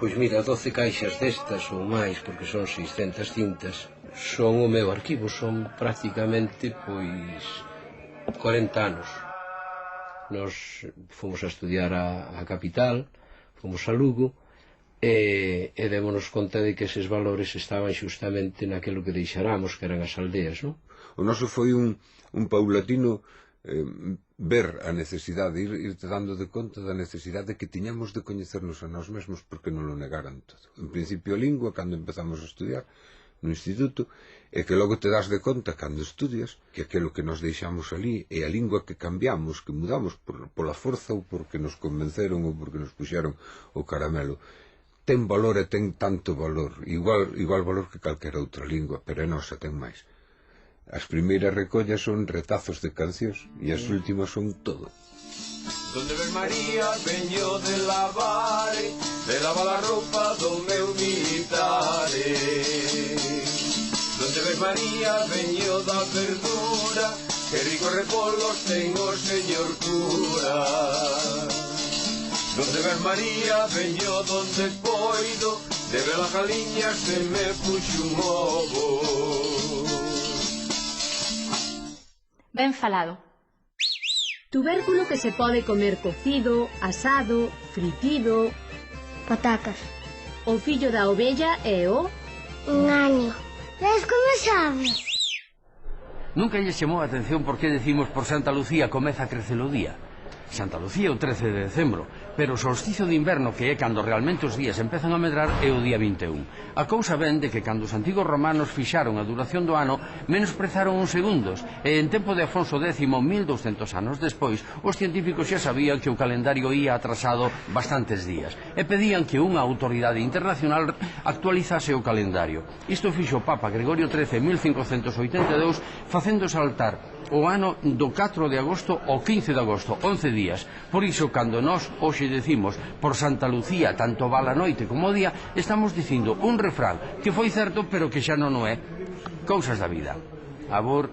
Pois mira, 12 caixas destas ou máis, porque son 600 cintas, son o meu arquivo, son prácticamente, pois, 40 anos. Nos fomos a estudiar a capital, fomos a Lugo, e démonos conta de que eses valores estaban xustamente naquilo que deixáramos, que eran as aldeas, non? O noso foi un paulatino ver a necesidade, irte dando de conta da necesidade que tiñamos de coñecernos a nós mesmos, porque non lo negaran todo. En principio a lingua, cando empezamos a estudiar no instituto, e que logo te das de conta cando estudias que aquilo que nos deixamos ali é a lingua que cambiamos, que mudamos pola forza ou porque nos convenceron ou porque nos puxeron o caramelo. Ten valor e ten tanto valor, igual valor que calquera outra lingua, pero a nosa ten máis. As primeiras recollas son retazos de cancións e as últimas son todo. Donde ves María, veño de lavar a roupa do meu militar. Donde ves María, veño da verdura, que ricos repolos ten o señor cura. Donde ves María, veño donde poido, de ver as galiñas se me puxo un ovo. Ben falado. Tubérculo que se pode comer cocido, asado, fritido. Patacas. O fillo da ovella é o... Un año. Ves como sabes? Nunca lle chamou a atención por que decimos por Santa Lucía comeza a crecer o día. Santa Lucía o 13 de decembro, pero o solsticio de inverno, que é cando realmente os días empezan a medrar, é o día 21. A cousa ven de que cando os antigos romanos fixaron a duración do ano, menosprezaron uns segundos, e en tempo de Afonso X, 1200 anos despois, os científicos xa sabían que o calendario ía atrasado bastantes días, e pedían que unha autoridade internacional actualizase o calendario. Isto fixo o Papa Gregorio XIII en 1582, facendo saltar o ano do 4 de agosto ao 15 de agosto, 11 días. Por iso, cando nós hoxe decimos por Santa Lucía, tanto vale a noite como o día, estamos dicindo un refrán que foi certo, pero que xa non o é. Cousas da vida. Abur.